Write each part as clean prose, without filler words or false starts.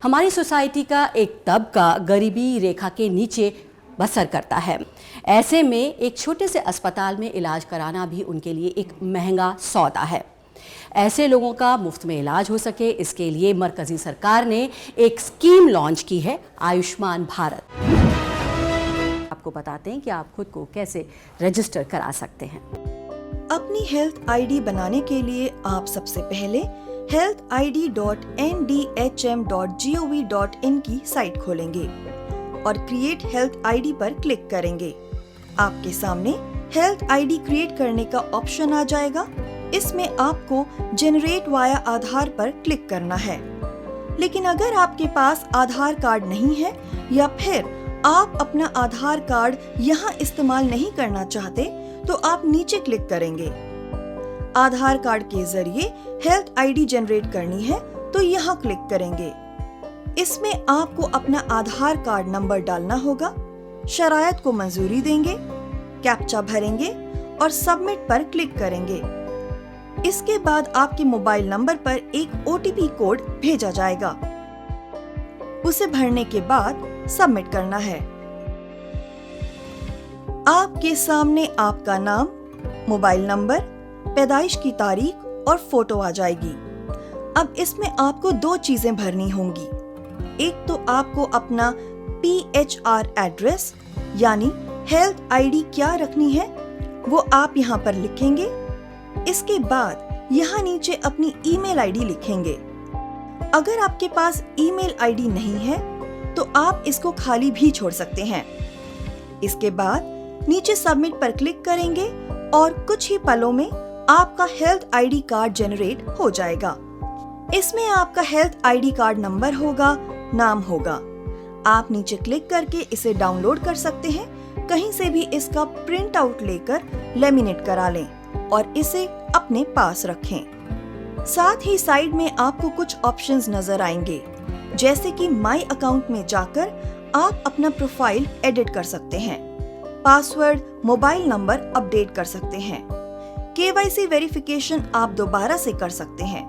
हमारी सोसाइटी का एक तबका गरीबी रेखा के नीचे बसर करता है। ऐसे में एक छोटे से अस्पताल में इलाज कराना भी उनके लिए एक महंगा सौदा है। ऐसे लोगों का मुफ्त में इलाज हो सके, इसके लिए मरकजी सरकार ने एक स्कीम लॉन्च की है, आयुष्मान भारत। आपको बताते हैं कि आप खुद को कैसे रजिस्टर करा सकते हैं। अपनी हेल्थ आईडी बनाने के लिए आप सबसे पहले healthid.ndhm.gov.in की साइट खोलेंगे और क्रिएट हेल्थ आईडी पर क्लिक करेंगे। आपके सामने हेल्थ आईडी क्रिएट करने का ऑप्शन आ जाएगा। इसमें आपको जनरेट वाया आधार पर क्लिक करना है। लेकिन अगर आपके पास आधार कार्ड नहीं है या फिर आप अपना आधार कार्ड यहाँ इस्तेमाल नहीं करना चाहते, तो आप नीचे क्लिक करेंगे। आधार कार्ड के जरिए हेल्थ आईडी जनरेट करनी है तो यहाँ क्लिक करेंगे। इसमें आपको अपना आधार कार्ड नंबर डालना होगा, शरायत को मंजूरी देंगे, कैप्चा भरेंगे और सबमिट पर क्लिक करेंगे। इसके बाद आपके मोबाइल नंबर पर एक OTP कोड भेजा जाएगा। उसे भरने के बाद सबमिट करना है। आपके सामने आपका नाम, मोबाइल नंबर, पैदाइश की तारीख और फोटो आ जाएगी। अब इसमें आपको 2 चीजें भरनी होंगी। एक तो आपको अपना PHR एड्रेस यानी हेल्थ आईडी क्या रखनी है वो आप यहाँ पर लिखेंगे। इसके बाद यहाँ नीचे अपनी ईमेल आईडी लिखेंगे। अगर आपके पास ईमेल आईडी नहीं है तो आप इसको खाली भी छोड़ सकते हैं। इसके बाद नीचे सबमिट पर क्लिक करेंगे और कुछ ही पलों में आपका हेल्थ आईडी कार्ड जनरेट हो जाएगा। इसमें आपका हेल्थ आईडी कार्ड नंबर होगा, नाम होगा। आप नीचे क्लिक करके इसे डाउनलोड कर सकते हैं। कहीं से भी इसका प्रिंट आउट लेकर लेमिनेट करा लें और इसे अपने पास रखें। साथ ही साइड में आपको कुछ ऑप्शंस नजर आएंगे, जैसे कि माई अकाउंट में जाकर आप अपना प्रोफाइल एडिट कर सकते हैं, पासवर्ड, मोबाइल नंबर अपडेट कर सकते हैं। KYC वेरिफिकेशन आप दोबारा से कर सकते हैं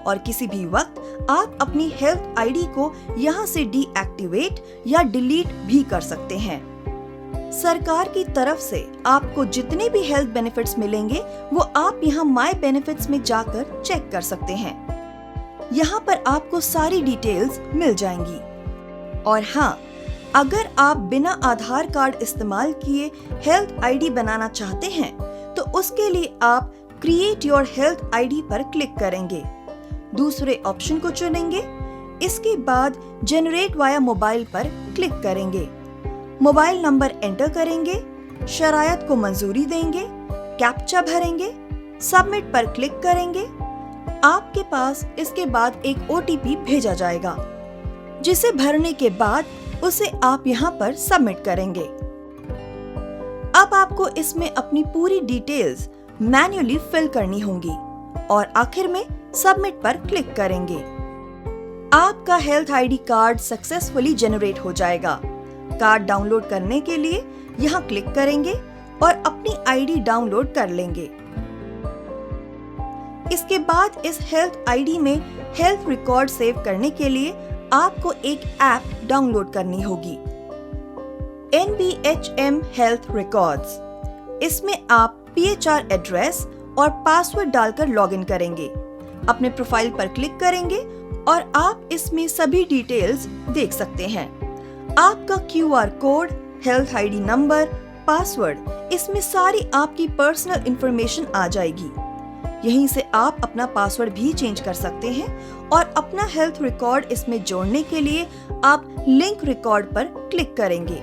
और किसी भी वक्त आप अपनी हेल्थ आईडी को यहाँ से डीएक्टिवेट या डिलीट भी कर सकते हैं। सरकार की तरफ से आपको जितने भी हेल्थ बेनिफिट्स मिलेंगे वो आप यहाँ माय बेनिफिट्स में जाकर चेक कर सकते हैं। यहाँ पर आपको सारी डिटेल्स मिल जाएंगी। और हाँ, अगर आप बिना आधार कार्ड इस्तेमाल किए हेल्थ आईडी बनाना चाहते हैं तो उसके लिए आप क्रिएट योर हेल्थ आईडी पर क्लिक करेंगे, दूसरे ऑप्शन को चुनेंगे। इसके बाद जनरेट वाया मोबाइल पर क्लिक करेंगे, मोबाइल नंबर एंटर करेंगे, शरायत को मंजूरी देंगे, कैप्चा भरेंगे, सबमिट पर क्लिक करेंगे। आपके पास इसके बाद एक OTP भेजा जाएगा, जिसे भरने के बाद उसे आप यहाँ पर सबमिट करेंगे। अब आपको इसमें अपनी पूरी डिटेल्स मैन्युअली फिल करनी होंगी और आखिर में सबमिट पर क्लिक करेंगे। आपका health ID card successfully generate हो जाएगा। कार्ड डाउनलोड करने के लिए यहाँ क्लिक करेंगे और अपनी आईडी डाउनलोड कर लेंगे। इसके बाद इस हेल्थ आईडी में हेल्थ रिकॉर्ड सेव करने के लिए आपको एक ऐप डाउनलोड करनी होगी, NBHM हेल्थ रिकॉर्ड्स। इसमें आप PHR एड्रेस और पासवर्ड डालकर लॉगिन करेंगे, अपने प्रोफाइल पर क्लिक करेंगे और आप इसमें सभी डिटेल्स देख सकते हैं। आपका QR code, health ID number, password, इसमें सारी आपकी पर्सनल इंफॉर्मेशन आ जाएगी। यहीं से आप अपना पासवर्ड भी चेंज कर सकते हैं और अपना हेल्थ रिकॉर्ड इसमें जोड़ने के लिए आप लिंक रिकॉर्ड पर क्लिक करेंगे।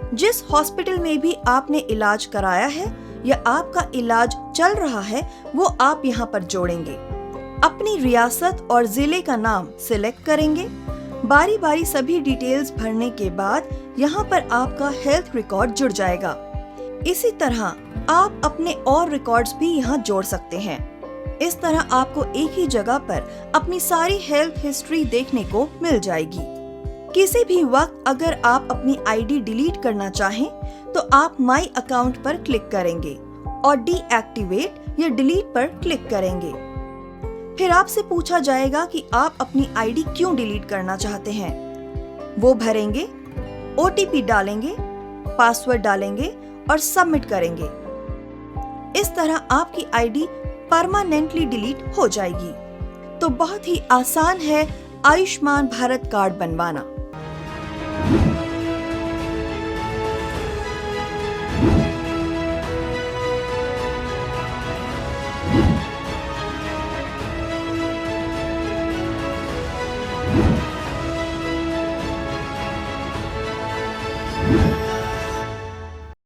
जिस हॉस्पिटल में भी आपने इलाज कराया है या आपका इलाज चल रहा है वो आप यहाँ पर जोड़ेंगे। अपनी रियासत और जिले का नाम सिलेक्ट करेंगे। बारी बारी सभी डिटेल्स भरने के बाद यहाँ पर आपका हेल्थ रिकॉर्ड जुड़ जाएगा। इसी तरह आप अपने और रिकॉर्ड्स भी यहाँ जोड़ सकते हैं। इस तरह आपको एक ही जगह पर अपनी सारी हेल्थ हिस्ट्री देखने को मिल जाएगी। किसी भी वक्त अगर आप अपनी आईडी डिलीट करना चाहें तो आप माई अकाउंट पर क्लिक करेंगे और डीएक्टिवेट या डिलीट पर क्लिक करेंगे। फिर आपसे पूछा जाएगा कि आप अपनी आईडी क्यों डिलीट करना चाहते हैं। वो भरेंगे, ओटीपी डालेंगे, पासवर्ड डालेंगे और सबमिट करेंगे। इस तरह आपकी आईडी परमानेंटली डिलीट हो जाएगी। तो बहुत ही आसान है आयुष्मान भारत कार्ड बनवाना।